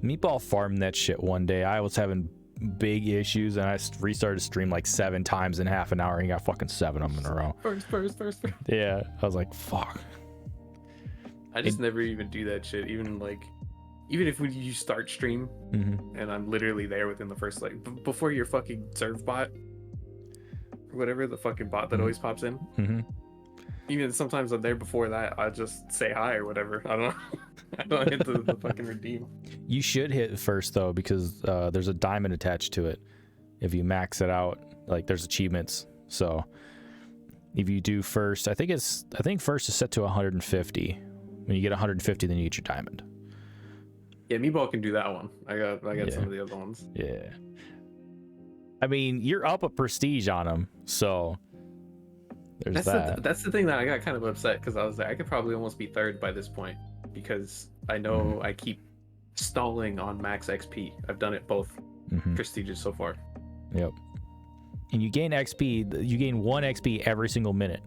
Meatball farmed that shit one day. I was having big issues, and I restarted stream like 7 times in half an hour, and he got fucking 7 of them in a row. First. Yeah, I was like, fuck. I just never even do that shit. Even if you start stream, and I'm literally there within the first, like, before your fucking serve bot, or whatever, the fucking bot that always pops in. Even sometimes I'm there before that, I just say hi or whatever. I don't know. I don't hit the fucking redeem. You should hit first though, because there's a diamond attached to it. If you max it out, like there's achievements. So if you do first, I think first is set to 150. When you get 150, then you get your diamond. Yeah, Meatball can do that one. I got some of the other ones. Yeah. I mean, you're up a prestige on him, so there's that. That's the thing that I got kind of upset, because I was like, I could probably almost be third by this point, because I know I keep stalling on max XP. I've done it both prestiges so far. Yep. And you gain XP, you gain 1 XP every single minute.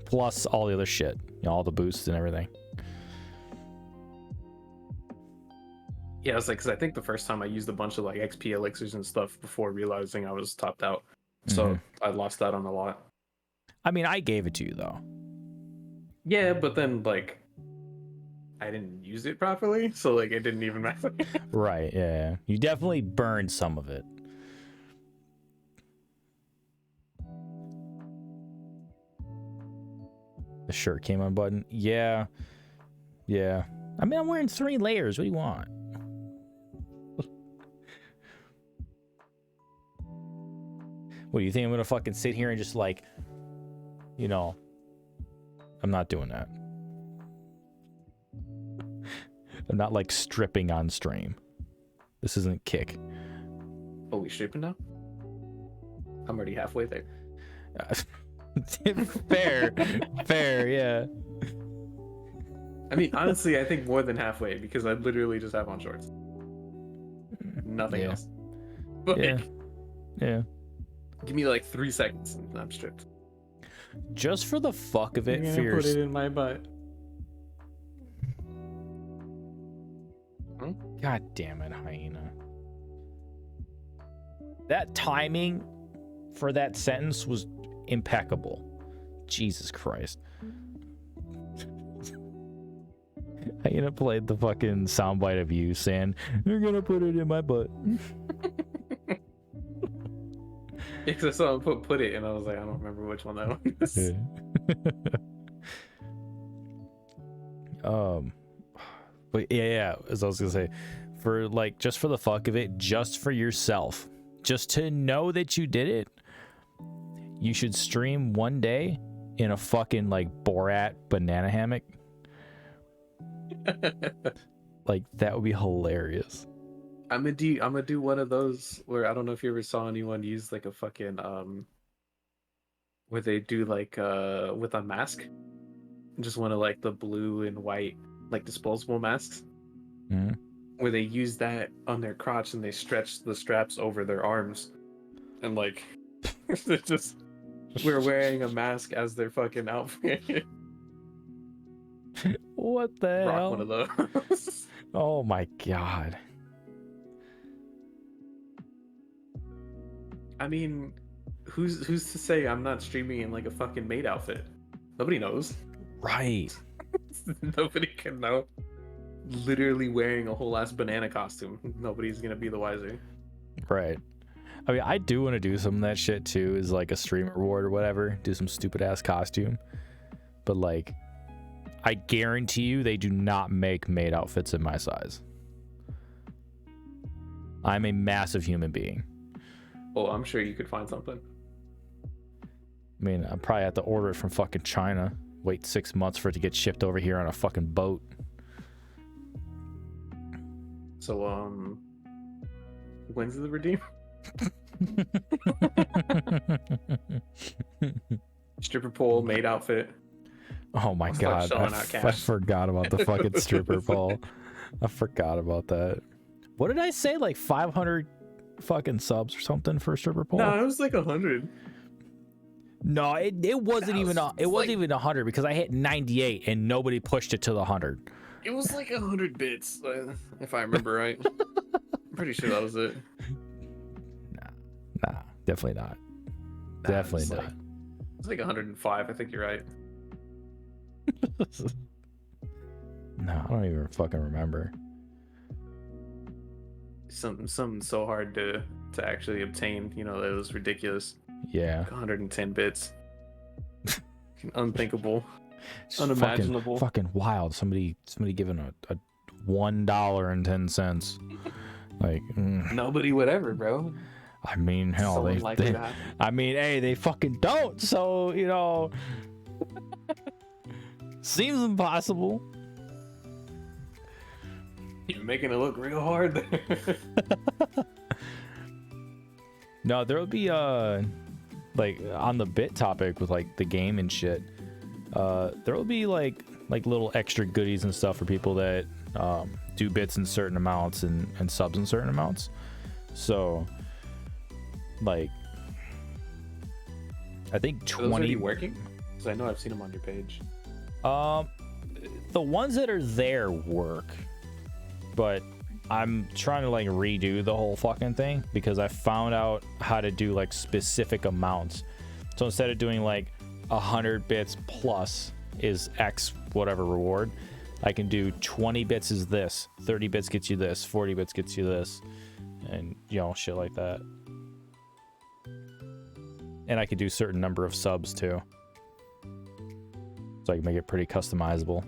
Plus all the other shit, all the boosts and everything. Yeah, it's like, because I think the first time I used a bunch of like XP elixirs and stuff before realizing I was topped out. So I lost that on a lot. I mean, I gave it to you though. Yeah, but then like I didn't use it properly, so like it didn't even matter. Right, yeah. You definitely burned some of it. The shirt came unbuttoned. Yeah. Yeah. I mean, I'm wearing 3 layers. What do you want? What do you think? I'm gonna fucking sit here and just like, you know, I'm not doing that. I'm not like stripping on stream. This isn't Kick. Oh, we stripping now? I'm already halfway there. Fair, yeah. I mean, honestly, I think more than halfway, because I literally just have on shorts. Nothing else. But yeah. Give me like 3 seconds and I'm stripped. Just for the fuck of it, I'm gonna put it in my butt. God damn it, hyena. That timing for that sentence was impeccable. Jesus Christ. Hyena played the fucking soundbite of you saying, "You're gonna put it in my butt." Because I saw him put it, and I was like, I don't remember which one that one is. But yeah, as I was gonna say, for like, just for the fuck of it, just for yourself, just to know that you did it, you should stream one day in a fucking like Borat banana hammock. Like, that would be hilarious. I'm gonna do one of those where, I don't know if you ever saw anyone use like a fucking where they do like with a mask, just one of like the blue and white like disposable masks, where they use that on their crotch and they stretch the straps over their arms, and like they're just, we're wearing a mask as their fucking outfit. What the hell? Rock one of those. Oh my god. I mean, who's to say I'm not streaming in like a fucking maid outfit? Nobody knows. Right. Nobody can know. Literally wearing a whole ass banana costume. Nobody's gonna be the wiser. Right. I mean, I do want to do some of that shit too, is like a stream reward or whatever. Do some stupid ass costume. But like, I guarantee you they do not make maid outfits in my size. I'm a massive human being. Oh, I'm sure you could find something. I mean, I probably have to order it from fucking China. Wait 6 months for it to get shipped over here on a fucking boat. So, when's the redeem? Stripper pole, maid outfit. Oh my god, I forgot about the fucking stripper pole. I forgot about that. What did I say? Like 500 fucking subs or something for a stripper pole? No, it was like 100. No, it wasn't even. It wasn't even 100, because I hit 98 and nobody pushed it to the 100. It was like 100 bits, if I remember right. I'm pretty sure that was it. Nah, definitely not. Definitely not. It's like 105. I think you're right. No, I don't even fucking remember. Something so hard to actually obtain. You know, that was ridiculous. Yeah. Like 110 bits. Unthinkable. It's Unimaginable. Fucking wild. Somebody giving a $1.10. Like nobody would ever, bro. I mean, hell, So they unlikely to happen. I mean, hey, they fucking don't. So, you know, seems impossible. You're making it look real hard there. No, there'll be like on the bit topic with like the game and shit. There'll be like little extra goodies and stuff for people that do bits in certain amounts and subs in certain amounts. So like I think 20 Are those working? Because I know I've seen them on your page. The ones that are there work, but I'm trying to like redo the whole fucking thing because I found out how to do like specific amounts. So instead of doing like 100 bits plus is X whatever reward, I can do 20 bits is this, 30 bits gets you this, 40 bits gets you this, and you know, shit like that. And I could do certain number of subs too, so I can make it pretty customizable.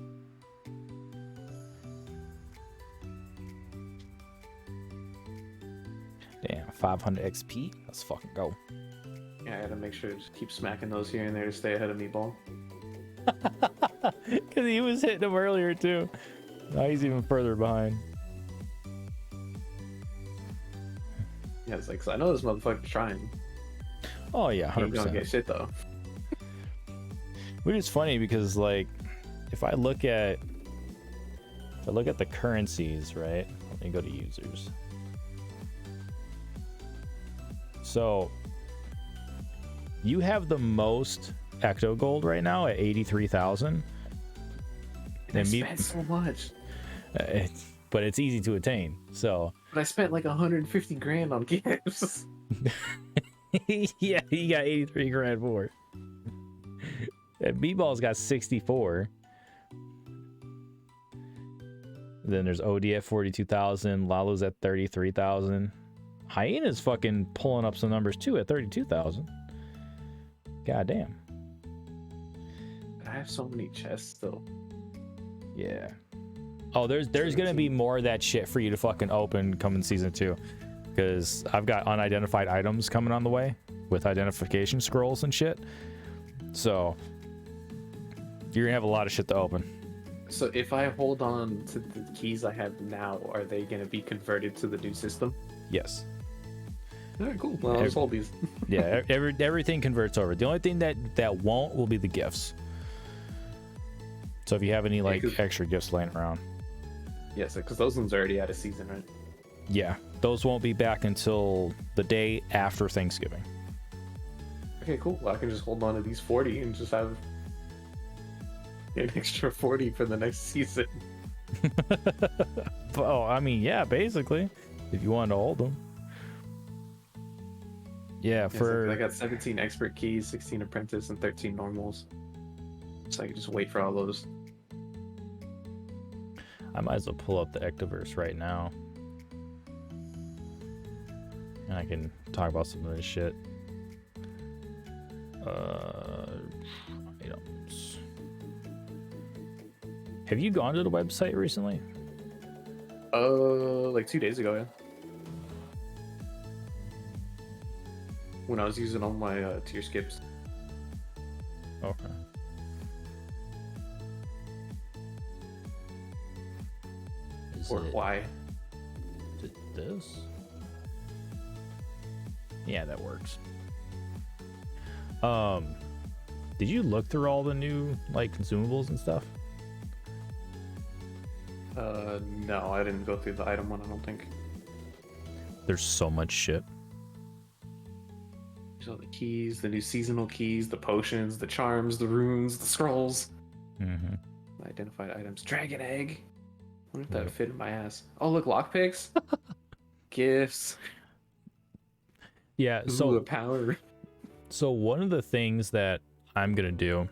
Damn, 500 XP. Let's fucking go. Yeah, I gotta make sure to just keep smacking those here and there to stay ahead of Meatball. Because he was hitting him earlier too. Now he's even further behind. Yeah, it's like, 'cause I know this motherfucker's trying. Oh yeah, He's gonna 100%. get shit though. Which is funny because like, if I look at the currencies, right? Let me go to users. So you have the most Ecto Gold right now at 83,000. I spent so much. But it's easy to attain. So. But I spent like 150 grand on gifts. Yeah, he got 83 grand for it. And Meatball's got 64. Then there's OD at 42,000. Lalo's at 33,000. Hyena's fucking pulling up some numbers too at 32,000. God damn. I have so many chests still. Yeah. Oh, there's gonna be more of that shit for you to fucking open coming season 2. Because I've got unidentified items coming on the way with identification scrolls and shit. So you're gonna have a lot of shit to open. So if I hold on to the keys I have now, are they gonna be converted to the new system? Yes. Alright, cool. Well, I'll just hold these. Yeah, everything converts over. The only thing that won't will be the gifts. So if you have any like extra gifts laying around. Yes, because those ones are already out of season, right? Yeah, those won't be back until the day after Thanksgiving. Okay, cool. Well, I can just hold on to these 40 and just have an extra 40 for the next season. Oh, I mean, yeah, basically, if you wanted to hold them. Yeah, for I got 17 expert keys, 16 apprentice, and 13 normals. So I can just wait for all those. I might as well pull up the Ectoverse right now. And I can talk about some of this shit. Items. Have you gone to the website recently? Like 2 days ago, yeah. When I was using all my tier skips. Okay. Or why? This? Yeah, that works. Did you look through all the new like consumables and stuff? No, I didn't go through the item one, I don't think. There's so much shit. So the keys, the new seasonal keys, the potions, the charms, the runes, the scrolls. Mm-hmm. Identified items. Dragon egg. What if that would fit in my ass? Oh, look, lockpicks, gifts. Yeah. Ooh, a power. So one of the things that I'm gonna do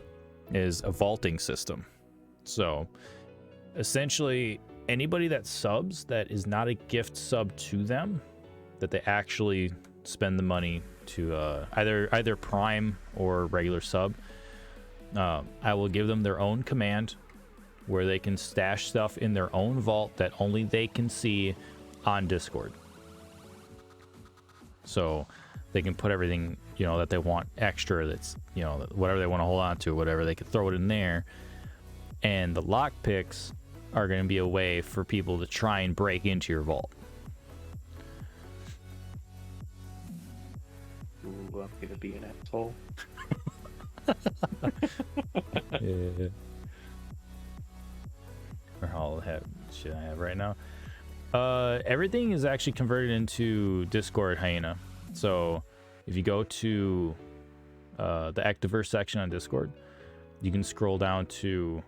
is a vaulting system. So essentially, anybody that subs that is not a gift sub to them, that they actually spend the money to either Prime or regular sub, I will give them their own command where they can stash stuff in their own vault that only they can see on Discord. So they can put everything, you know, that they want extra, that's, you know, whatever they want to hold on to, whatever, they can throw it in there. And the lockpicks are going to be a way for people to try and break into your vault. Ooh, I'm gonna be an asshole. Yeah. Or all the shit I have right now. Everything is actually converted into Discord Hyena. So if you go to the Activerse section on Discord, you can scroll down to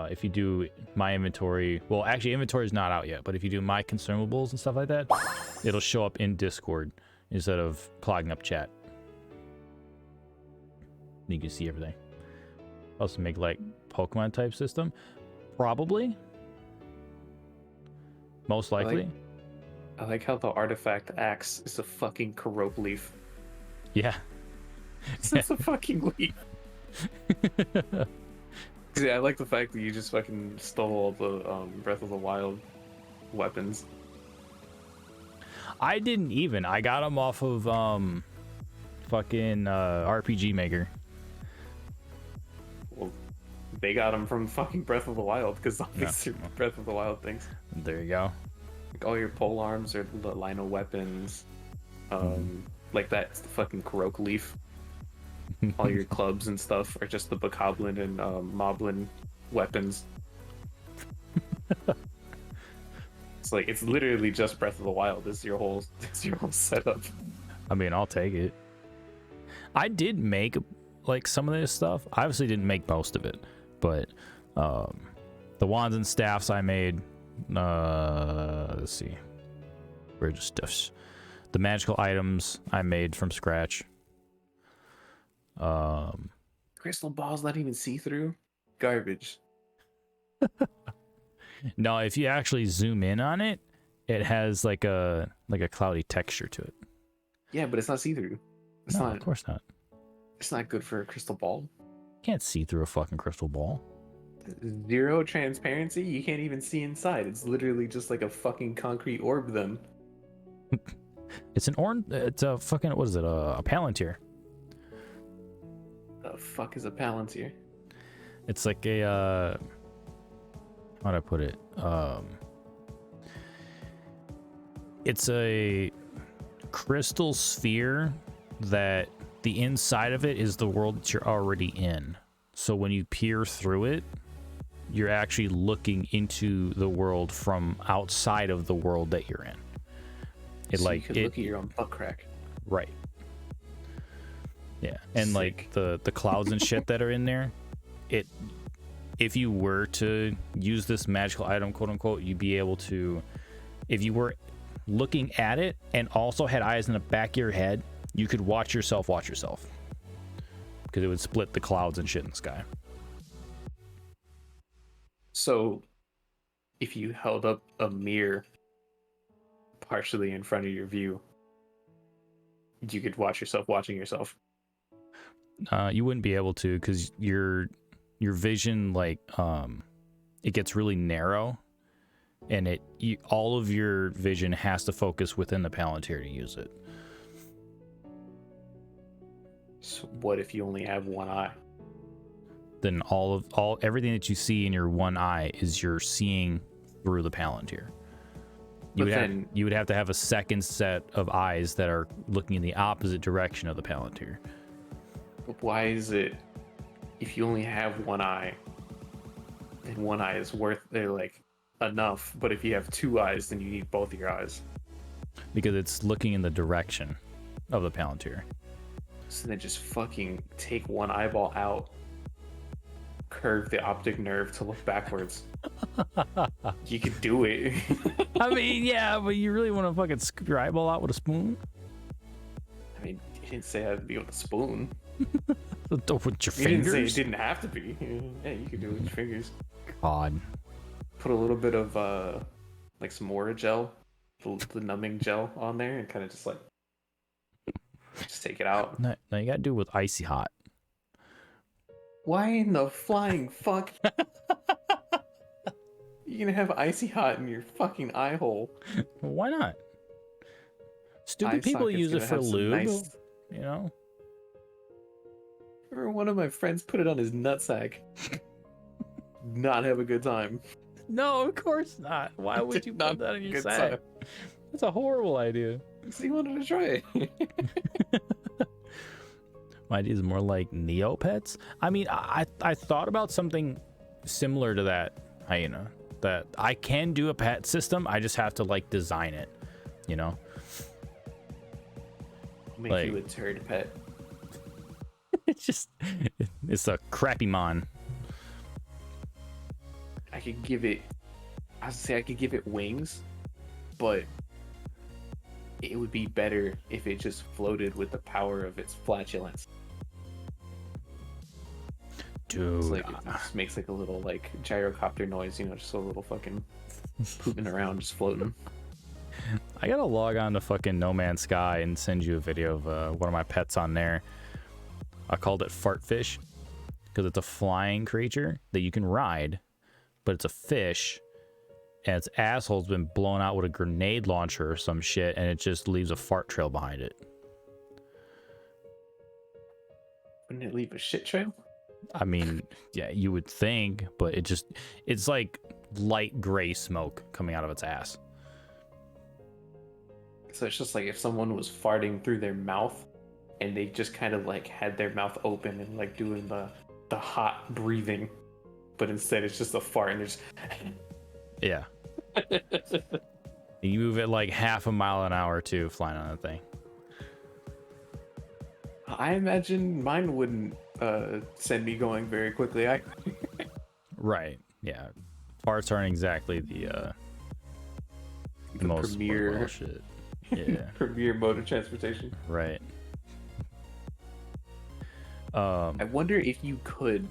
if you do my inventory. Well, actually, inventory is not out yet, but if you do my consumables and stuff like that, it'll show up in Discord instead of clogging up chat. You can see everything. Also make like Pokemon type system. Probably. Most likely. I like how the artifact axe is a fucking Karope leaf. Yeah. It's a fucking leaf. Yeah, I like the fact that you just fucking stole all the Breath of the Wild weapons. I didn't even. I got them off of fucking RPG Maker. Well, they got them from fucking Breath of the Wild because all these are Breath of the Wild things. There you go. Like all your pole arms are the Lino weapons. Like that's the fucking Karoke leaf. All your clubs and stuff are just the Bokoblin and Moblin weapons. It's like it's literally just Breath of the Wild. This is your whole setup. I mean, I'll take it. I did make like some of this stuff. I obviously didn't make most of it, but the wands and staffs I made. Let's see. Where's the stuffs? The magical items I made from scratch. Crystal ball's not even see-through. Garbage. No, if you actually zoom in on it, it has like a cloudy texture to it. Yeah, but it's not see-through. It's No, not. of course not. It's not good for a crystal ball. You can't see through a fucking crystal ball. Zero transparency. You can't even see inside. It's literally just like a fucking concrete orb. Then. It's an orange. It's a fucking, what is it? A Palantir. The fuck is a Palantir? It's like a how'd I put it? It's a crystal sphere that the inside of it is the world that you're already in. So when you peer through it, you're actually looking into the world from outside of the world that you're in. It so like you could look at your own butt crack. Right. Yeah, and Sick. like the clouds and shit that are in there, if you were to use this magical item, quote unquote, you'd be able to, if you were looking at it and also had eyes in the back of your head, you could watch yourself because it would split the clouds and shit in the sky. So, if you held up a mirror partially in front of your view, you could watch yourself watching yourself. You wouldn't be able to because your vision, like, it gets really narrow, and all of your vision has to focus within the Palantir to use it. So what if you only have one eye? Then everything that you see in your one eye is you're seeing through the Palantir. You would have to have a second set of eyes that are looking in the opposite direction of the Palantir. Why is it if you only have one eye, then one eye is they're like enough, but if you have two eyes, then you need both of your eyes? Because it's looking in the direction of the Palantir. So then just fucking take one eyeball out, curve the optic nerve to look backwards. You could do it. I mean, yeah, but you really want to fucking scoop your eyeball out with a spoon? I mean, you didn't say I had to be with a spoon. With your You fingers? didn't say it didn't have to be. Yeah, you could do it with your fingers. God. Put a little bit of like some Aura gel, the numbing gel on there, and kind of just like just take it out. No, you gotta do it with icy hot. Why in the flying fuck? You're gonna have icy hot in your fucking eye hole. Why not? Stupid Eye people socket's use it gonna for have some lube, nice- you know? Remember one of my friends put it on his nutsack. Not have a good time. No, of course not. Why would you put that on your sack? That's a horrible idea. So he wanted to try it. My idea is more like Neopets. I mean, I thought about something similar to that, hyena. That I can do a pet system. I just have to like design it, you know? Make Like- you a turd pet. It's a crappy mon. I could give it. I would say I could give it wings, but it would be better if it just floated with the power of its flatulence. Dude. It's like it just makes like a little like gyrocopter noise, you know, just a little fucking pooping around, just floating. I gotta log on to fucking No Man's Sky and send you a video of one of my pets on there. I called it Fartfish because it's a flying creature that you can ride, but it's a fish, and its asshole's been blown out with a grenade launcher or some shit, and it just leaves a fart trail behind it. Wouldn't it leave a shit trail? I mean, yeah, you would think, but it's like light gray smoke coming out of its ass. So it's just like if someone was farting through their mouth and they just kind of like had their mouth open and like doing the hot breathing, but instead it's just a fart and there's Yeah. You move it like half a mile an hour too, flying on that thing. I imagine mine wouldn't send me going very quickly. Right. Yeah. Farts aren't exactly the most premier worthwhile shit. Yeah. premier mode of transportation. Right. I wonder if you could,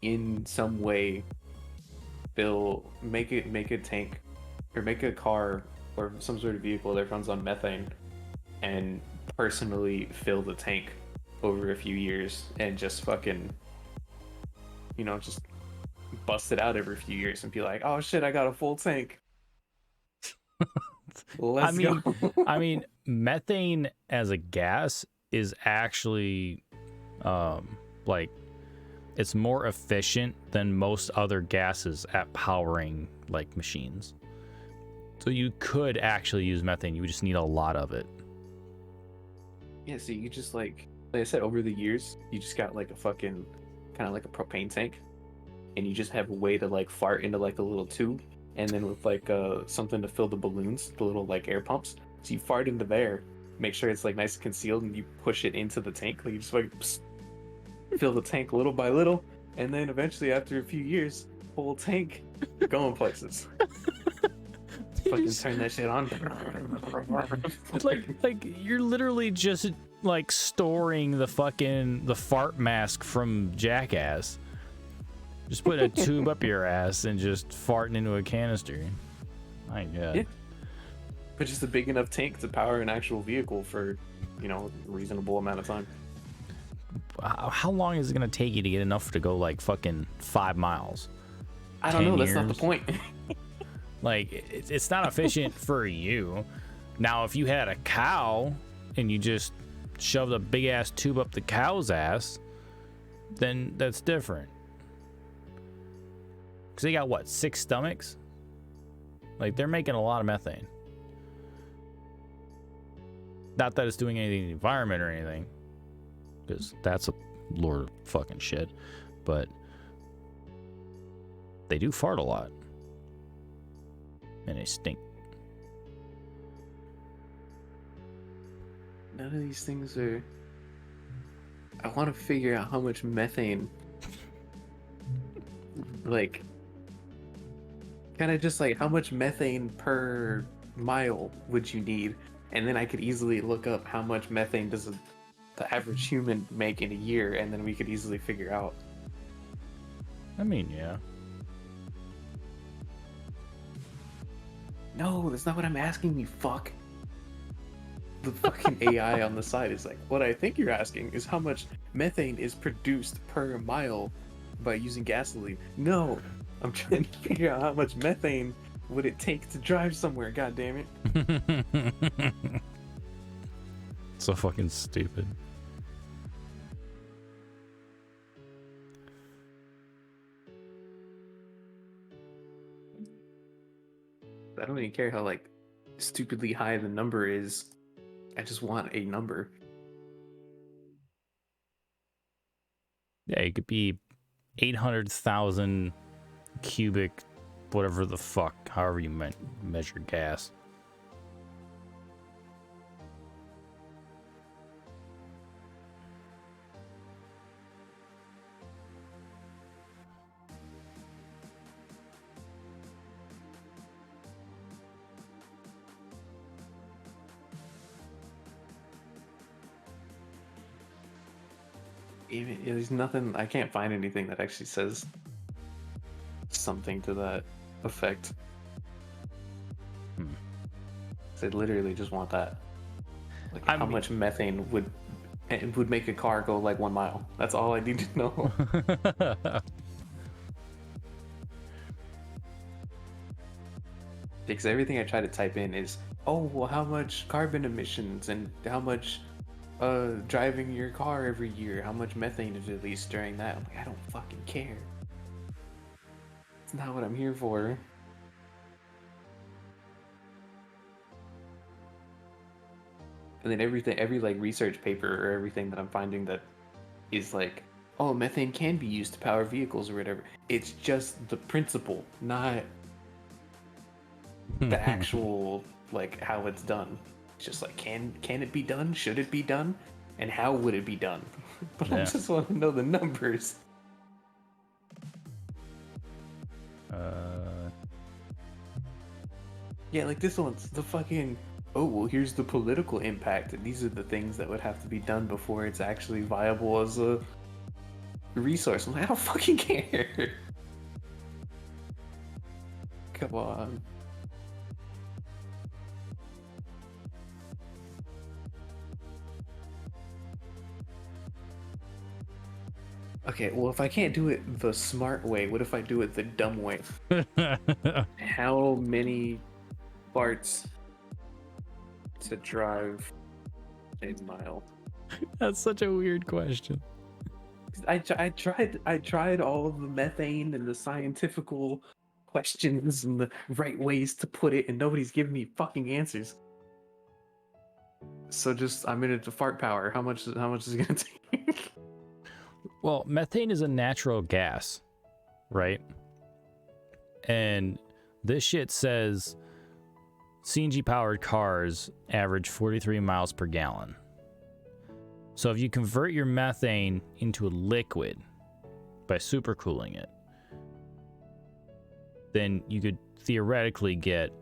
in some way, make a tank, or make a car or some sort of vehicle that runs on methane, and personally fill the tank over a few years, and just fucking, you know, just bust it out every few years and be like, oh shit, I got a full tank. Let's go. I mean, methane as a gas is actually, like, it's more efficient than most other gases at powering like machines. So you could actually use methane. You just need a lot of it. Yeah, so you just like I said, over the years, you just got like a fucking kind of like a propane tank, and you just have a way to like fart into like a little tube, and then with like something to fill the balloons, the little like air pumps. So you fart into there, make sure it's like nice and concealed, and you push it into the tank. Like you just like fill the tank little by little, and then eventually after a few years, full tank going places. Fucking turn that shit on. like you're literally just like storing the fart mask from Jackass. Just put a tube up your ass and just farting into a canister. My God. Yeah. But just a big enough tank to power an actual vehicle for, you know, a reasonable amount of time. How long is it gonna take you to get enough to go like fucking 5 miles? I don't know. 10 That's not the years? point. Like, it's not efficient for you. Now, if you had a cow and you just shoved a big ass tube up the cow's ass, then that's different. Because they got what, 6 stomachs? Like, they're making a lot of methane. Not that it's doing anything to the environment or anything, because that's a lord of fucking shit. But they do fart a lot. And they stink. None of these things are. I want to figure out how much methane like kind of just like how much methane per mile would you need, and then I could easily look up how much methane does the average human make in a year, and then we could easily figure out. I mean, yeah. No, that's not what I'm asking, you fuck. The fucking AI on the side is like, what I think you're asking is how much methane is produced per mile by using gasoline. No, I'm trying to figure out how much methane would it take to drive somewhere, god damn it. So fucking stupid. I don't even care how like stupidly high the number is. I just want a number. Yeah, it could be 800,000 cubic, whatever the fuck, however you measure gas. Even there's nothing. I can't find anything that actually says something to that effect. They literally just want that. Like how much methane would make a car go like 1 mile. That's all I need to know. Because everything I try to type in is, oh, well, how much carbon emissions and how much driving your car every year, how much methane is released during that. I'm like, I don't fucking care. It's not what I'm here for. And then every like research paper or everything that I'm finding that is like, oh, methane can be used to power vehicles or whatever. It's just the principle, not the actual like how it's done. It's just like, can it be done? Should it be done? And how would it be done? But yeah. I just want to know the numbers. Yeah, like this one's the fucking, oh, well, here's the political impact. And these are the things that would have to be done before it's actually viable as a resource. I'm like, I don't fucking care. Come on. Okay, well, if I can't do it the smart way, what if I do it the dumb way? How many parts to drive a mile? That's such a weird question. I tried all of the methane and the scientifical questions and the right ways to put it, and nobody's giving me fucking answers. So just, I'm in it to fart power. How much is it gonna take? Well, methane is a natural gas, right? And this shit says CNG powered cars average 43 miles per gallon. So if you convert your methane into a liquid by supercooling it, then you could theoretically get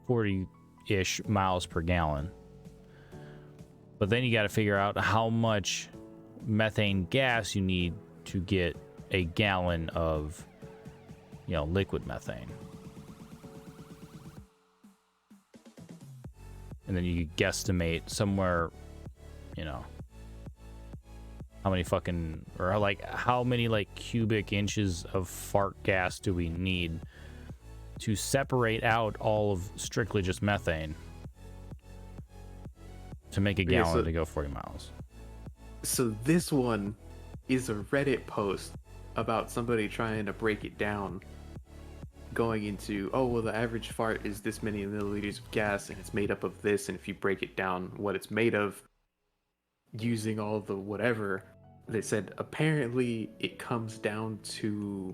40-ish miles per gallon. But then you got to figure out how much methane gas you need to get a gallon of, you know, liquid methane. And then you guesstimate somewhere, you know, how many fucking, or like how many like cubic inches of fart gas do we need to separate out all of strictly just methane to make a gallon to go 40 miles. So this one is a Reddit post about somebody trying to break it down, going into, oh, well, the average fart is this many milliliters of gas and it's made up of this, and if you break it down what it's made of using all the whatever, they said apparently it comes down to,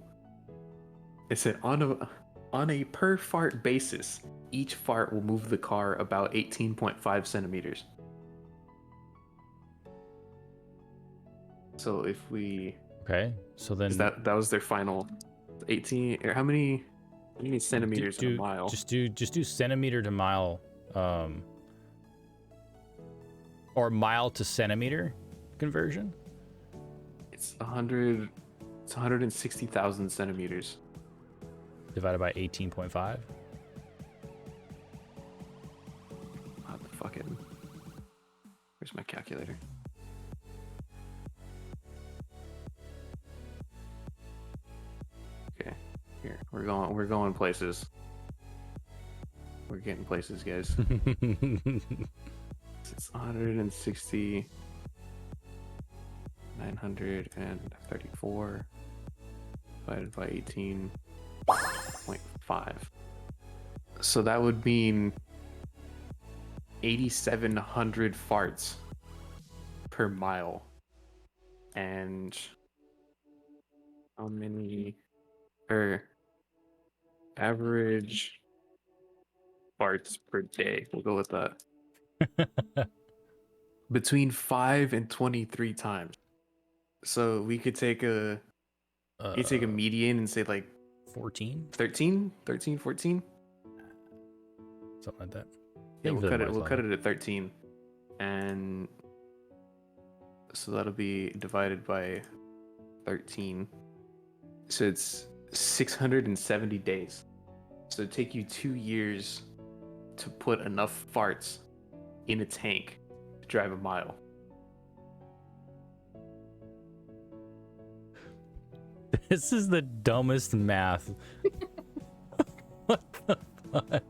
it said on a per fart basis, each fart will move the car about 18.5 centimeters. So if we... Okay, so then... That was their final 18 or how many centimeters in a mile? Just do centimeter to mile, or mile to centimeter conversion. It's 160,000 centimeters divided by 18.5. Fucking, where's my calculator? Okay, here we're going places. We're getting places, guys. It's 160, 934 divided by 18.5. So that would mean 8,700 farts per mile. And how many average farts per day? We'll go with that. Between 5 and 23 times. So we could take a median and say like 14, 13, 14. Something like that. Yeah, we'll cut it at 13. And so that'll be divided by 13. So it's 670 days. So it'd take you 2 years to put enough farts in a tank to drive a mile. This is the dumbest math. What the fuck?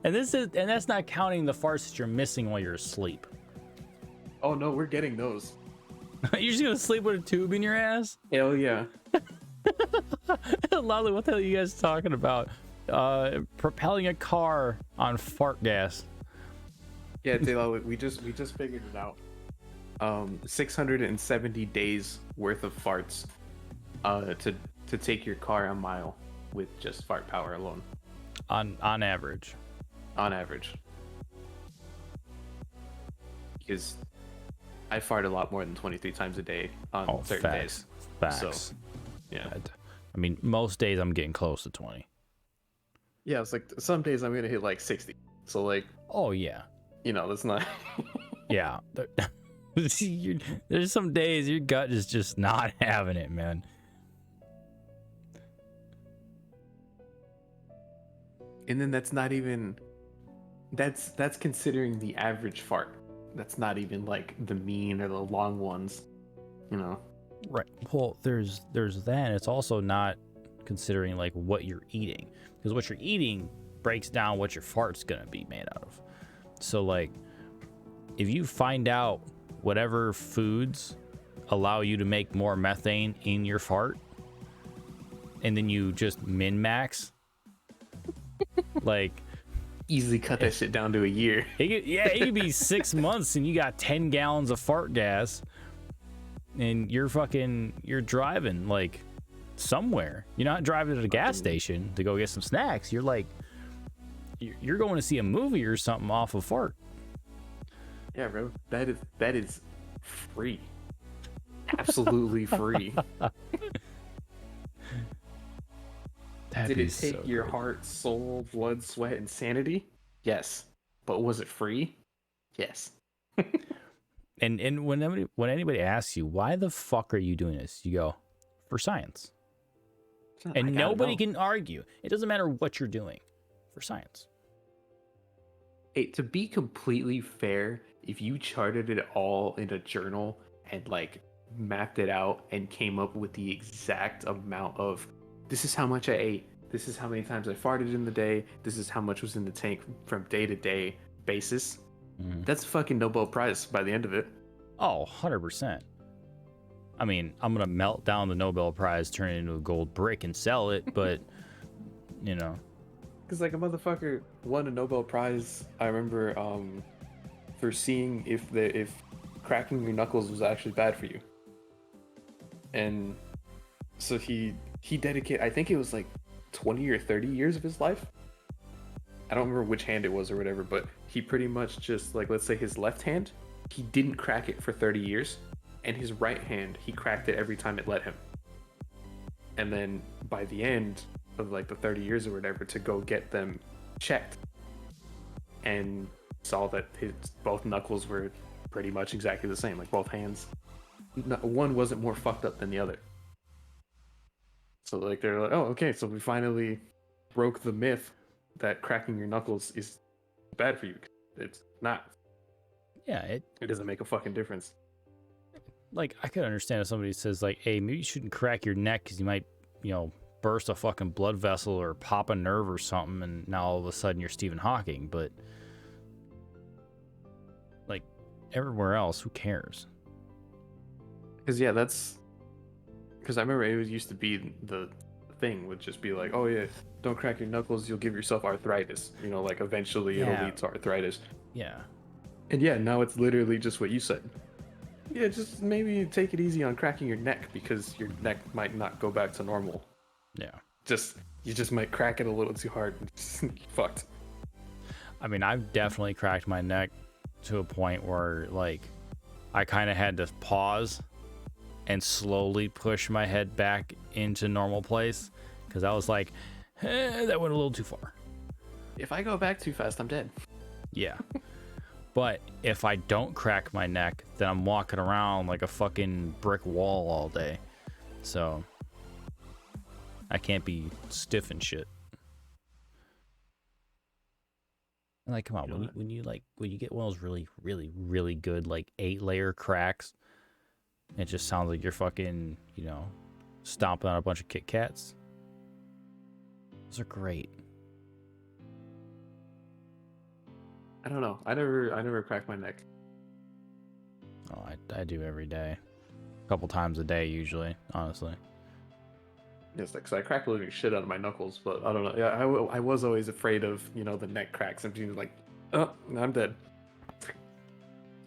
And that's not counting the farts that you're missing while you're asleep. Oh no, we're getting those. You're just gonna sleep with a tube in your ass? Hell yeah. Lolly, what the hell are you guys talking about? Propelling a car on fart gas. Yeah, Taylor, we just figured it out. 670 days worth of farts to take your car a mile with just fart power alone. On average. On average. Because I fart a lot more than 23 times a day on certain days. Facts. So, yeah. I mean, most days I'm getting close to 20. Yeah, it's like some days I'm gonna hit like 60. So like, oh yeah, you know, that's not. Yeah, there's some days your gut is just not having it, man. And then that's not even. That's considering the average fart. That's not even like the mean or the long ones, you know. Right. Well, there's that. It's also not considering like what you're eating, because what you're eating breaks down what your fart's gonna be made out of. So like, if you find out whatever foods allow you to make more methane in your fart, and then you just min-max, like, easily cut that shit down to a year. It could be 6 months and you got 10 gallons of fart gas and you're driving like somewhere. You're not driving to the gas station to go get some snacks. You're like, you're going to see a movie or something off of fart. Yeah, bro. That is free. Absolutely free. Did it take your heart, soul, blood, sweat, and sanity? Yes. But was it free? Yes. And when anybody asks you, why the fuck are you doing this? You go, for science. And nobody can argue. It doesn't matter what you're doing. For science. Hey, to be completely fair, if you charted it all in a journal and like mapped it out and came up with the exact amount of, this is how much I ate, this is how many times I farted in the day, this is how much was in the tank from day to day basis, that's a fucking Nobel Prize by the end of it. Oh, 100%. I mean, I'm going to melt down the Nobel Prize, turn it into a gold brick and sell it, but, you know. Because like a motherfucker won a Nobel Prize, I remember, for seeing if cracking your knuckles was actually bad for you. And so he dedicated, I think it was like 20 or 30 years of his life. I don't remember which hand it was or whatever, but he pretty much just, like, let's say his left hand, he didn't crack it for 30 years, and his right hand, he cracked it every time it let him. and then by the end of like the 30 years or whatever, to go get them checked, and saw that both knuckles were pretty much exactly the same, like both hands. One wasn't more fucked up than the other. So like they're like, oh, okay, so we finally broke the myth that cracking your knuckles is bad for you. It's not. Yeah, it doesn't make a fucking difference. Like, I could understand if somebody says like, hey, maybe you shouldn't crack your neck because you might, you know, burst a fucking blood vessel or pop a nerve or something, and now all of a sudden you're Stephen Hawking. But like everywhere else, who cares? Because yeah, because I remember it used to be the thing would just be like, oh yeah, don't crack your knuckles, you'll give yourself arthritis. You know, like eventually it'll lead to arthritis. Yeah. And yeah, now it's literally just what you said. Yeah, just maybe take it easy on cracking your neck, because your neck might not go back to normal. Yeah. You just might crack it a little too hard. Fucked. I mean, I've definitely cracked my neck to a point where like I kind of had to pause and slowly push my head back into normal place, because I was like, that went a little too far. If I go back too fast, I'm dead. Yeah. But if I don't crack my neck, then I'm walking around like a fucking brick wall all day. So I can't be stiff and shit. Like, come on, when you get one of those really, really, really good like 8-layer cracks, it just sounds like you're fucking, you know, stomping on a bunch of Kit Kats. Those are great. I don't know. I never crack my neck. Oh, I do every day. A couple times a day usually, honestly. Yes, because I crack the living shit out of my knuckles, but I don't know. Yeah, I was always afraid of, you know, the neck cracks and being like, oh, I'm dead.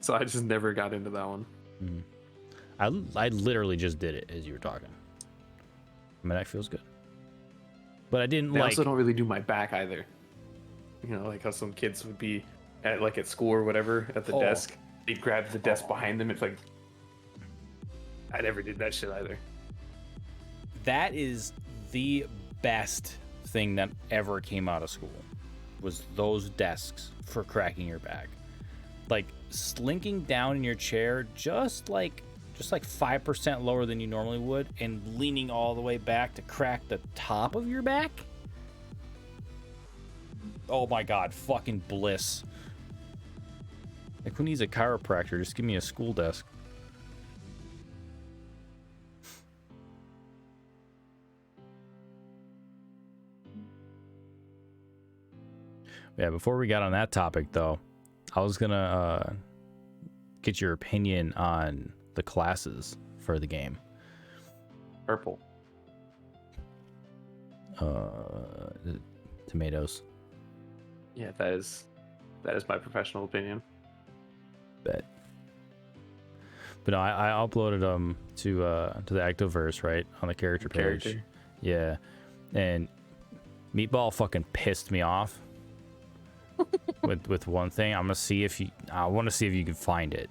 So I just never got into that one. Mm. I literally just did it as you were talking. My neck feels good. But I didn't I also don't really do my back either. You know, like how some kids would be at school or whatever at the desk. They'd grab the desk behind them. It's like, I never did that shit either. That is the best thing that ever came out of school, was those desks for cracking your back. Like slinking down in your chair just like 5% lower than you normally would, and leaning all the way back to crack the top of your back. Oh my god, fucking bliss. Like, who needs a chiropractor? Just give me a school desk. Yeah, before we got on that topic though, I was gonna get your opinion on the classes for the game. Purple. Tomatoes. Yeah, that is my professional opinion. Bet. But no, I uploaded them to the Activerse, right, on the character page. Yeah, and Meatball fucking pissed me off with one thing. I want to see if you can find it,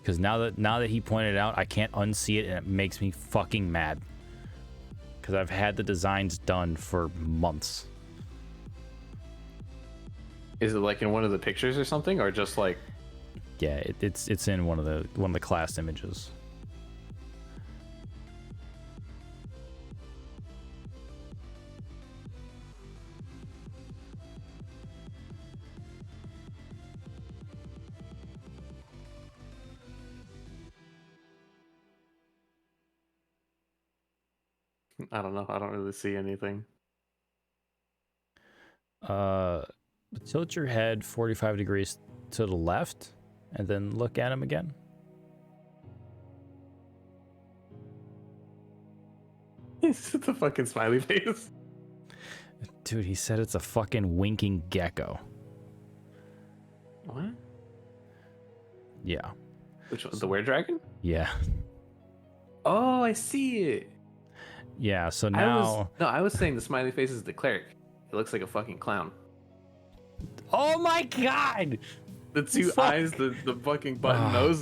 because now that he pointed it out, I can't unsee it, and it makes me fucking mad, because I've had the designs done for months. Is it like in one of the pictures or something, or just like? Yeah, it's in one of the class images. I don't know. I don't really see anything. Tilt your head 45 degrees to the left, and then look at him again. It's the fucking smiley face. Dude, he said it's a fucking winking gecko. What? Yeah. Which one? The were-dragon? Yeah. Oh, I see it. Yeah, so now... I was saying the smiley face is the cleric. It looks like a fucking clown. Oh my god! The two eyes, the fucking button nose.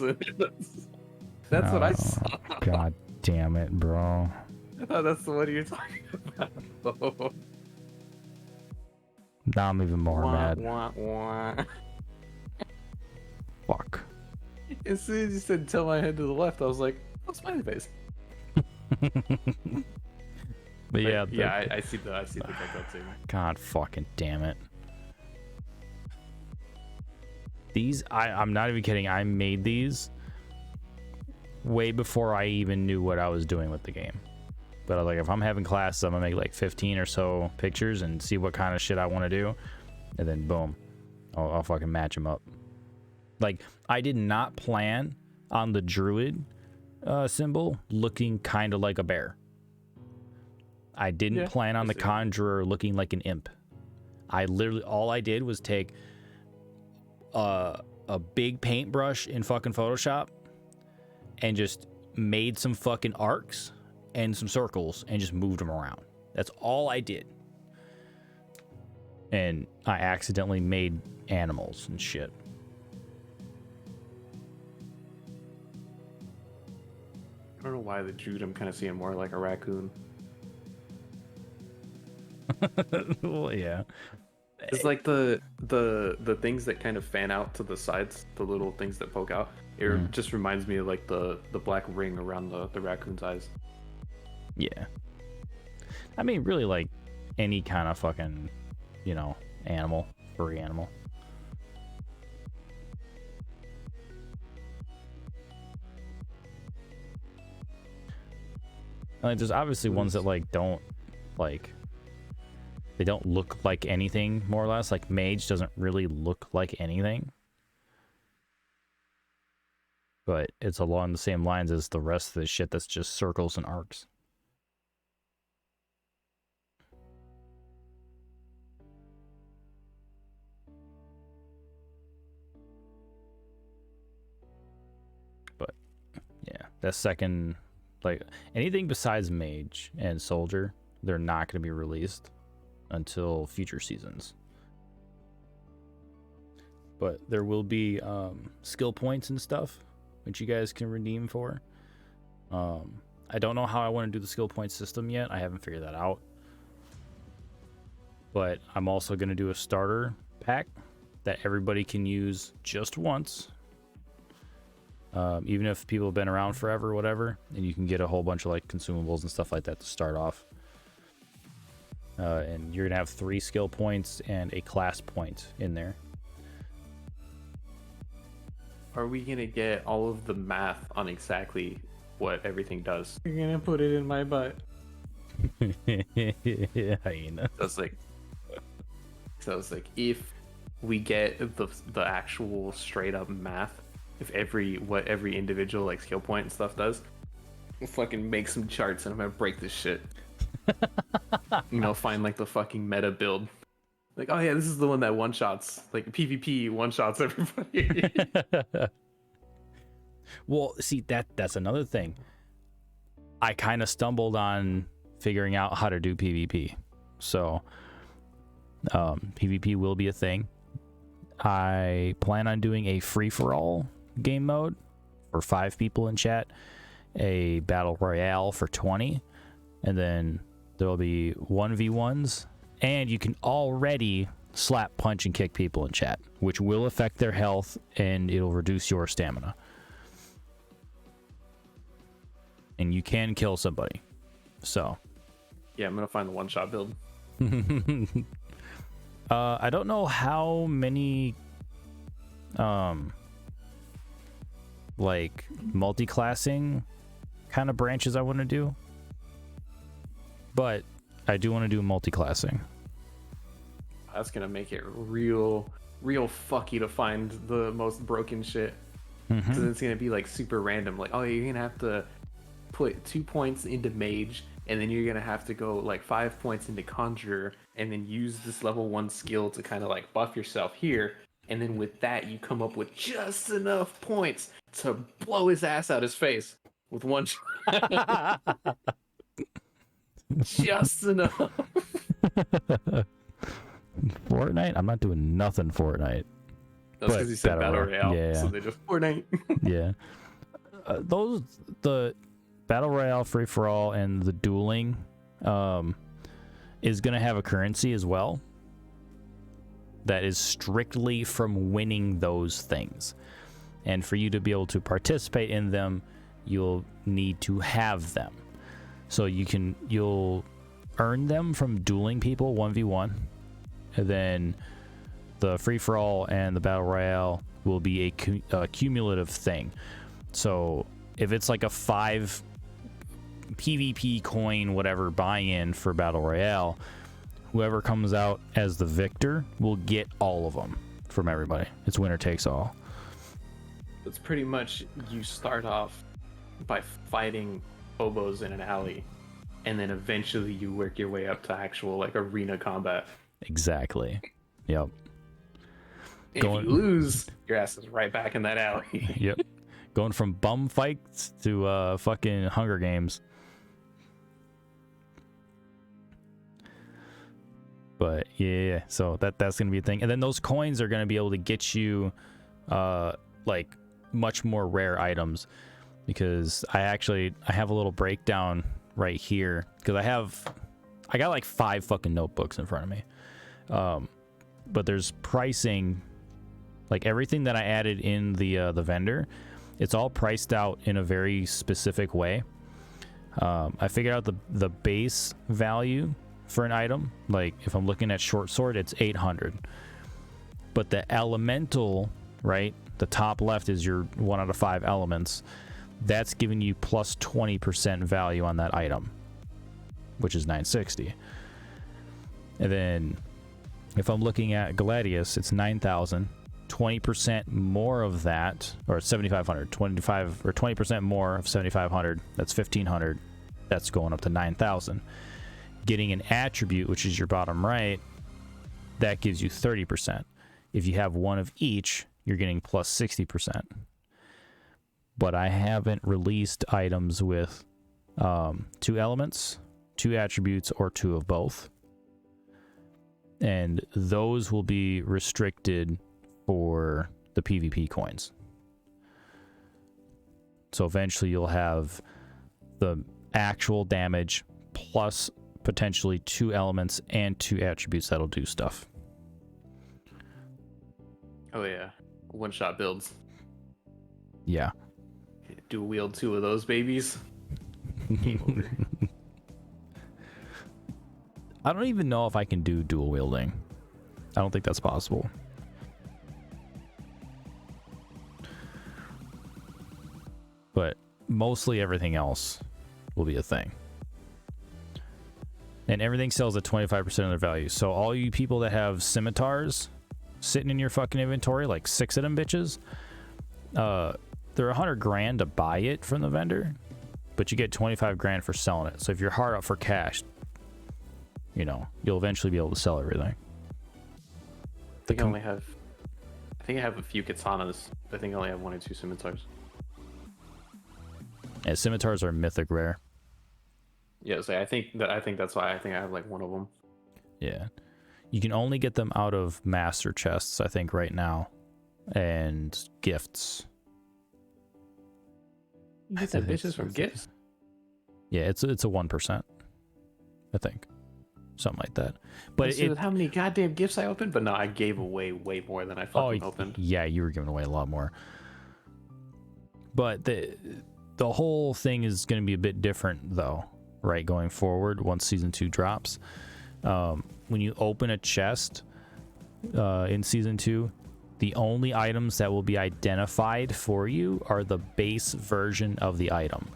That's what I saw. God damn it, bro. I thought that's the one you're talking about. Now I'm even more mad. Wah, wah. Fuck. As soon as you said tilt my head to the left, I was like, oh, smiley face. But yeah, yeah, I see the gecko too. God fucking damn it. These, I'm not even kidding. I made these way before I even knew what I was doing with the game. But I was like, if I'm having classes, I'm gonna make like 15 or so pictures and see what kind of shit I want to do, and then boom, I'll fucking match them up. Like, I did not plan on the druid symbol looking kind of like a bear. I didn't plan on the conjurer looking like an imp. I literally, all I did was take a big paintbrush in fucking Photoshop and just made some fucking arcs and some circles and just moved them around. That's all I did. And I accidentally made animals and shit. I don't know why the Jude I'm kind of seeing more like a raccoon. Well, yeah. It's like the things that kind of fan out to the sides, the little things that poke out. It just reminds me of like the black ring around the raccoon's eyes. Yeah. I mean, really, like any kind of fucking, you know, animal, furry animal. Like, there's obviously ones that like don't like. They don't look like anything, more or less. Like mage doesn't really look like anything. But it's along the same lines as the rest of the shit that's just circles and arcs. But yeah, that second, like anything besides mage and soldier, they're not going to be released until future seasons. But there will be skill points and stuff which you guys can redeem for. I don't know how I want to do the skill point system yet. I haven't figured that out. But I'm also going to do a starter pack that everybody can use just once. Even if people have been around forever or whatever, and you can get a whole bunch of like consumables and stuff like that to start off. And you're gonna have 3 skill points and a class point in there. Are we gonna get all of the math on exactly what everything does? You're gonna put it in my butt. Hyena. So it's like if we get the actual straight up math, if what every individual like skill point and stuff does, we'll fucking make some charts and I'm gonna break this shit. You know, find like the fucking meta build. Like, oh yeah, this is the one that one shots, like PvP one shots everybody. Well, see, that's another thing. I kind of stumbled on figuring out how to do PvP. So PvP will be a thing. I plan on doing a free-for-all game mode for 5 people in chat, a battle royale for 20, and then there will be 1v1s, and you can already slap, punch, and kick people in chat, which will affect their health, and it'll reduce your stamina. And you can kill somebody. So. Yeah, I'm going to find the one-shot build. I don't know how many, like, multi-classing kind of branches I want to do. But I do want to do multi-classing. That's gonna make it real fucky to find the most broken shit. Because it's gonna be like super random. Like, oh, you're gonna have to put 2 points into mage, and then you're gonna have to go like 5 points into conjurer, and then use this level 1 skill to kind of like buff yourself here. And then with that, you come up with just enough points to blow his ass out his face with one shot. Just enough. Fortnite? I'm not doing nothing Fortnite. That's because you said Battle Royale. Yeah. So they just Fortnite. Yeah. Battle Royale, Free For All, and the dueling is going to have a currency as well that is strictly from winning those things. And for you to be able to participate in them, you'll need to have them. So you'll earn them from dueling people 1v1, and then the free-for-all and the battle royale will be a cumulative thing. So if it's like a 5 PvP coin whatever buy-in for battle royale, whoever comes out as the victor will get all of them from everybody. It's winner takes all. It's pretty much you start off by fighting hobos in an alley, and then eventually you work your way up to actual like arena combat. Exactly. Yep. If you lose, your ass is right back in that alley. Yep. Going from bum fights to fucking Hunger Games. But yeah, so that's gonna be a thing. And then those coins are gonna be able to get you like much more rare items, because I have a little breakdown right here, because I got like 5 fucking notebooks in front of me. But there's pricing, like everything that I added in the vendor, it's all priced out in a very specific way. I figured out the base value for an item. Like if I'm looking at short sword, it's 800. But the elemental, right, the top left is your 1 out of 5 elements. That's giving you plus 20% value on that item, which is 960. And then if I'm looking at Gladius, it's 9,000. 20% more of that, or 7,500. 25 or 20% more of 7,500. That's 1,500. That's going up to 9,000. Getting an attribute, which is your bottom right, that gives you 30%. If you have one of each, you're getting plus 60%. But I haven't released items with 2 elements, 2 attributes, or 2 of both. And those will be restricted for the PvP coins. So eventually you'll have the actual damage plus potentially 2 elements and 2 attributes that'll do stuff. Oh yeah, one-shot builds. Yeah. Dual wield 2 of those babies. Game over. I don't even know if I can do dual wielding. I don't think that's possible. But mostly everything else will be a thing. And everything sells at 25% of their value. So all you people that have scimitars sitting in your fucking inventory, like 6 of them bitches, they're 100 grand to buy it from the vendor, but you get 25 grand for selling it. So if you're hard up for cash, you know, you'll eventually be able to sell everything. I think I have a few katanas. I think I only have 1 or 2 scimitars. Yeah, scimitars are mythic rare. Yeah, so I think that's why I have like 1 of them. Yeah. You can only get them out of master chests, I think, right now. And gifts. You get that bitches from gifts? Yeah, it's a 1%. I think. Something like that. But how many goddamn gifts I opened? But no, I gave away way more than I fucking opened. Yeah, you were giving away a lot more. But the whole thing is going to be a bit different, though, right, going forward once Season 2 drops. When you open a chest in Season 2, the only items that will be identified for you are the base version of the item.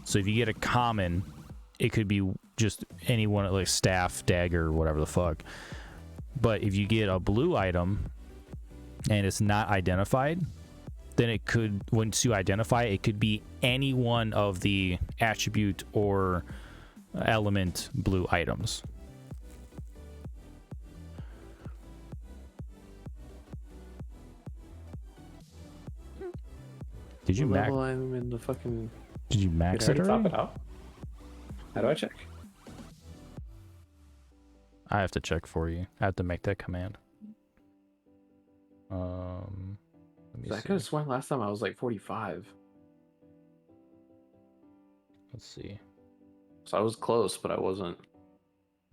So if you get a common, it could be just any one, like staff, dagger, whatever the fuck. But if you get a blue item and it's not identified, then it could, once you identify it, could be any one of the attribute or element blue items. Did you max? I'm in the fucking. Did you max it already? Top it out? How do I check? I have to check for you. I have to make that command. Let me I see. could have sworn last time I was like 45. Let's see. So I was close, but I wasn't.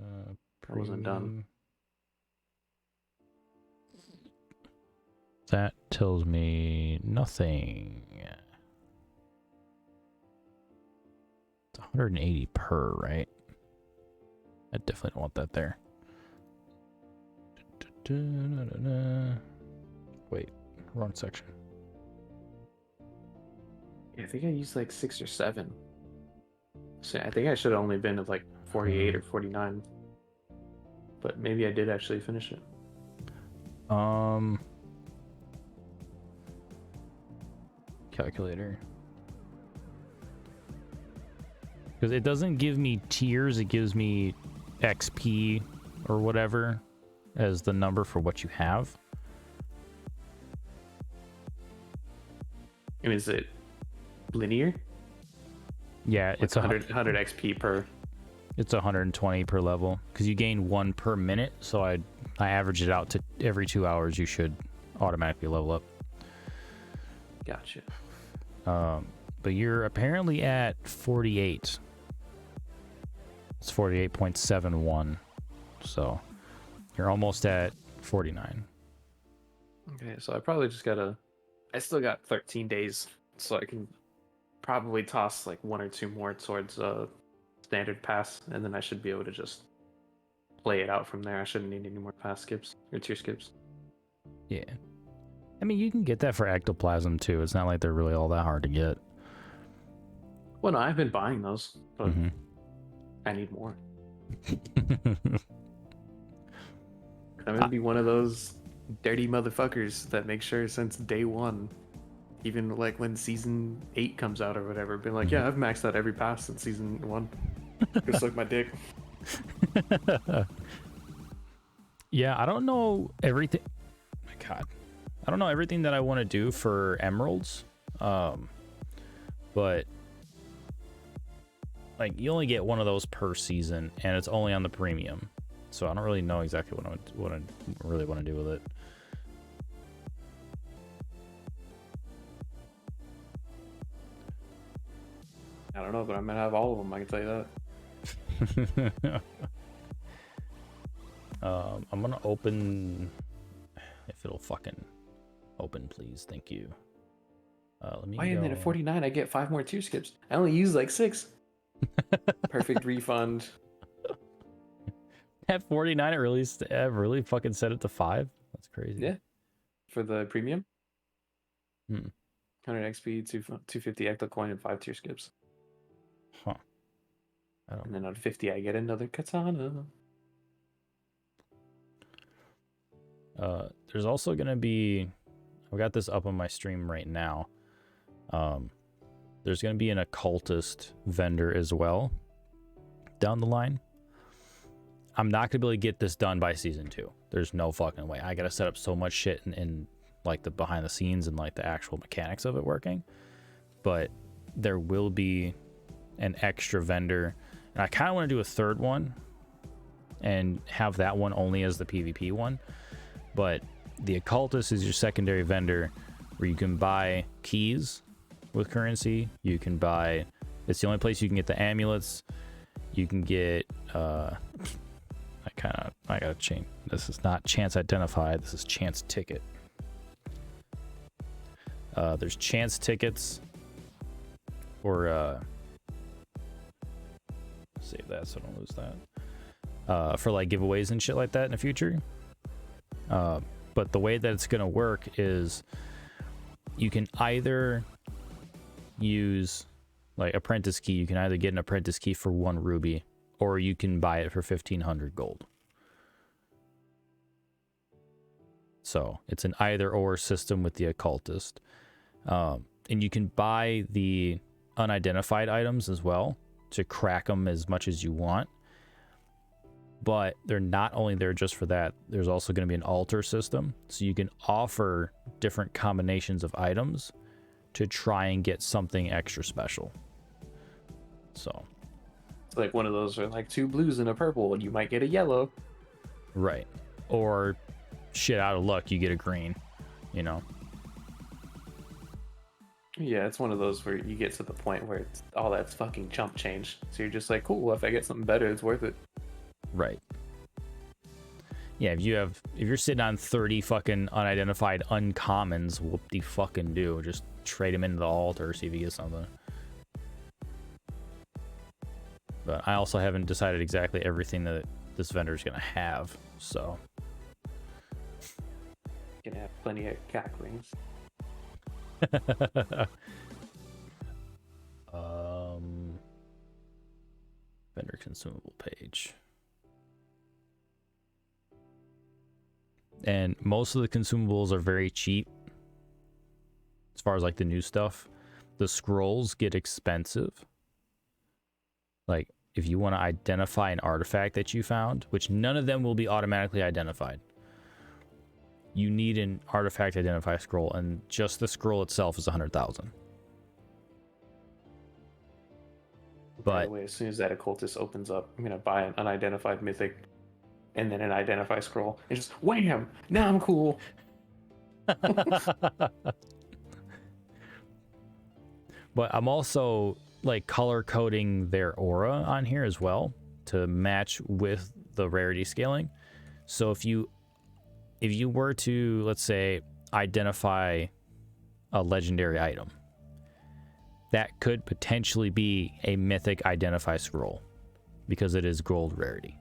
Uh, I wasn't done. That tells me nothing. It's 180 per, right? I definitely don't want that there. Wait, wrong section. Yeah, I think I used like 6 or 7. So I think I should have only been at like 48 or 49. But maybe I did actually finish it. Calculator. Because it doesn't give me tiers, it gives me XP or whatever as the number for what you have. And is it linear? Yeah, Like it's 100 XP per. It's 120 per level because you gain 1 per minute. So I average it out to every 2 hours. You should automatically level up. Gotcha. But you're apparently at 48. It's 48.71. So you're almost at 49. Okay, so I probably just gotta. I still got 13 days, so I can probably toss like 1 or 2 more towards standard pass, and then I should be able to just play it out from there. I shouldn't need any more pass skips or tier skips. Yeah. I mean, you can get that for ectoplasm too. It's not like they're really all that hard to get. Well, no, I've been buying those, but I need more. I'm gonna be one of those dirty motherfuckers that make sure since day 1, even like when season 8 comes out or whatever, been like, yeah, I've maxed out every pass since season 1. Just like my dick. Yeah, I don't know everything. Oh my God. I don't know everything that I want to do for emeralds. But like you only get one of those per season and it's only on the premium. So I don't really know exactly what I really want to do with it. I don't know, but I'm gonna have all of them, I can tell you that. I'm gonna open if it'll fucking open, please. Thank you. Let me Why and then at 49 I get 5 more tier skips. I only use like 6. Perfect refund. At 49 it really fucking set it to 5. That's crazy. Yeah. For the premium. 100 XP, 250 ecto coin, and 5 tier skips. Huh. And then on 50 I get another katana. There's also gonna be, I've got this up on my stream right now. There's gonna be an occultist vendor as well down the line. I'm not gonna be able to get this done by season 2. There's no fucking way. I gotta set up so much shit in like the behind the scenes and like the actual mechanics of it working. But there will be an extra vendor, and I kind of want to do a third one and have that one only as the PvP one. But the occultist is your secondary vendor where you can buy keys with currency. You can buy, it's the only place you can get the amulets. You can get I gotta change. This is not chance identified, this is chance ticket. There's chance tickets or save that so I don't lose that. For like giveaways and shit like that in the future. But the way that it's gonna work is you can either use like apprentice key. You can either get an apprentice key for 1 ruby, or you can buy it for 1500 gold. So it's an either or system with the occultist. And you can buy the unidentified items as well to crack them as much as you want. But they're not only there just for that, there's also going to be an altar system. So you can offer different combinations of items to try and get something extra special. So it's like one of those are like 2 blues and a purple, and you might get a yellow. Right. Or shit out of luck, you get a green, you know. Yeah, it's one of those where you get to the point where it's all that's fucking chump change. So you're just like, cool, if I get something better, it's worth it. Right. Yeah, if you're sitting on 30 fucking unidentified uncommons, whoop-de-fucking-do. Just trade them into the altar, see if you get something. But I also haven't decided exactly everything that this vendor's gonna have, so. Gonna have plenty of cacklings. Vendor consumable page. And most of the consumables are very cheap as far as like the new stuff. The scrolls get expensive. Like if you want to identify an artifact that you found, which none of them will be automatically identified, you need an artifact identify scroll, and just the scroll itself is 100,000. By But the way, as soon as that occultist opens up, I'm gonna buy an unidentified mythic and then an identify scroll and just wham! Now I'm cool. but I'm also like color coding their aura on here as well to match with the rarity scaling. So if you were to, let's say, identify a legendary item, that could potentially be a mythic identify scroll because it is gold rarity.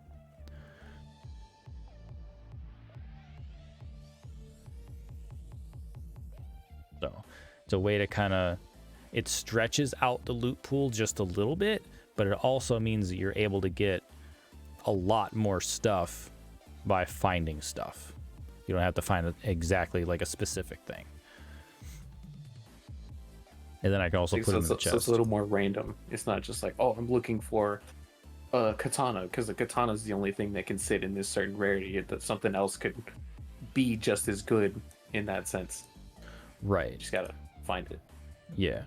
So it's a way to kind of, it stretches out the loot pool just a little bit, but it also means that you're able to get a lot more stuff by finding stuff. You don't have to find exactly like a specific thing. And then I can also put them in the chest. So it's a little more random. It's not just like, oh, I'm looking for a katana, because the katana is the only thing that can sit in this certain rarity. That something else could be just as good in that sense. Right. You just gotta find it. Yeah.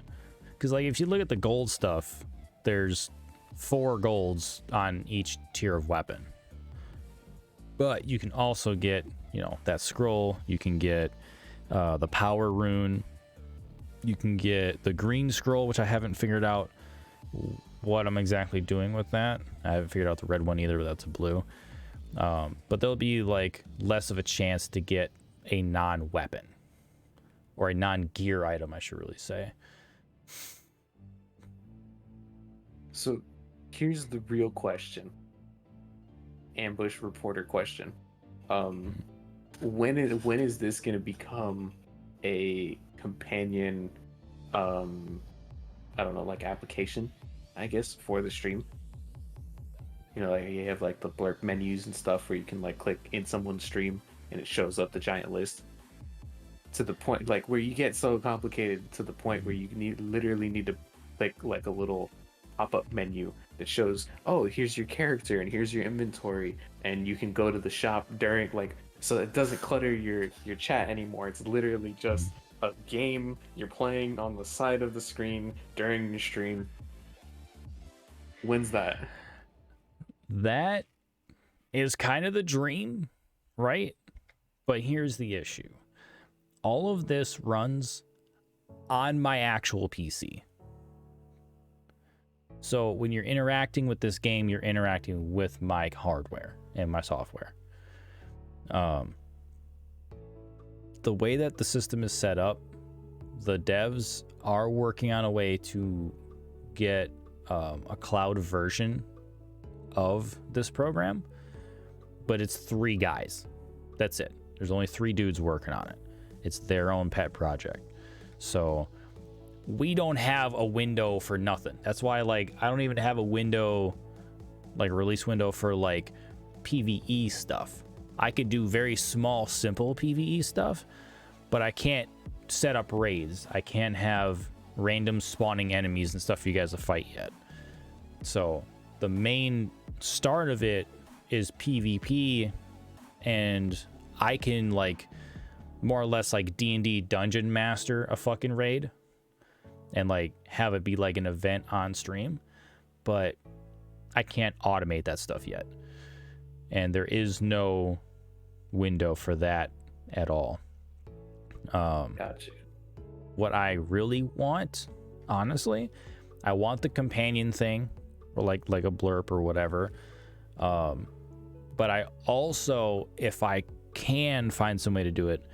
Because like if you look at the gold stuff, there's 4 golds on each tier of weapon. But you can also get, you know, that scroll. You can get the power rune. You can get the green scroll, which I haven't figured out what I'm exactly doing with that. I haven't figured out the red one either, but that's a blue. But there'll be like less of a chance to get a non-weapon or a non-gear item, I should really say. So here's the real question. Ambush reporter question. When is this going to become a companion, I don't know, like application, I guess, for the stream? You know, like you have like the blurb menus and stuff where you can like click in someone's stream and it shows up the giant list, to the point like where you get so complicated to the point where you literally need to click like a little pop-up menu that shows, oh, here's your character and here's your inventory, and you can go to the shop during, like, so it doesn't clutter your chat anymore. It's literally just a game you're playing on the side of the screen during your stream. When's that? That is kind of the dream, right? But here's the issue. All of this runs on my actual PC. So when you're interacting with this game, you're interacting with my hardware and my software. The way that the system is set up, the devs are working on a way to get a cloud version of this program, but it's 3 guys. That's it. There's only 3 dudes working on it. It's their own pet project. So we don't have a window for nothing. That's why, like, I don't even have a window, like a release window for like PvE stuff. I could do very small, simple PvE stuff, but I can't set up raids. I can't have random spawning enemies and stuff for you guys to fight yet. So the main start of it is PvP, and I can like more or less like D&D dungeon master a fucking raid and like have it be like an event on stream, but I can't automate that stuff yet. And there is no window for that at all. Gotcha. what I really want, honestly. I want the companion thing, or like a blurb or whatever. But I also, if I can find some way to do it,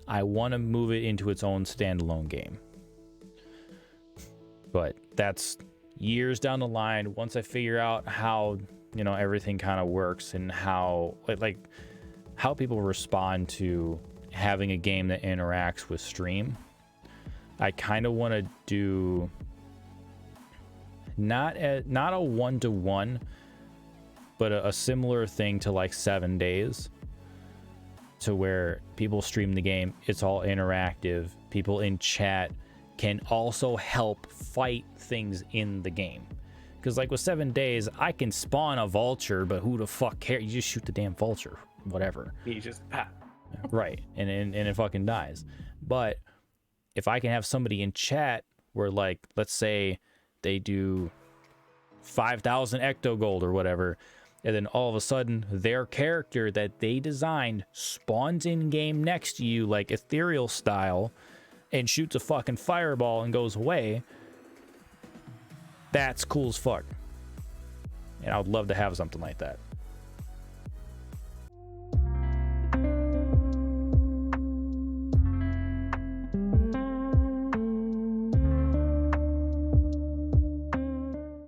I want to move it into its own standalone game. But that's years down the line, once I figure out how, you know, everything kind of works and how, like how people respond to having a game that interacts with stream. I kind of want to do not a 1-to-1, but a similar thing to like 7 days, to where people stream the game, it's all interactive, people in chat can also help fight things in the game. Because like with 7 days, I can spawn a vulture, but who the fuck cares? You just shoot the damn vulture, whatever. You just pat. Right, and it fucking dies. But if I can have somebody in chat where, like, let's say they do 5,000 ecto gold or whatever, and then all of a sudden their character that they designed spawns in game next to you like ethereal style and shoots a fucking fireball and goes away, that's cool as fuck. And I would love to have something like that.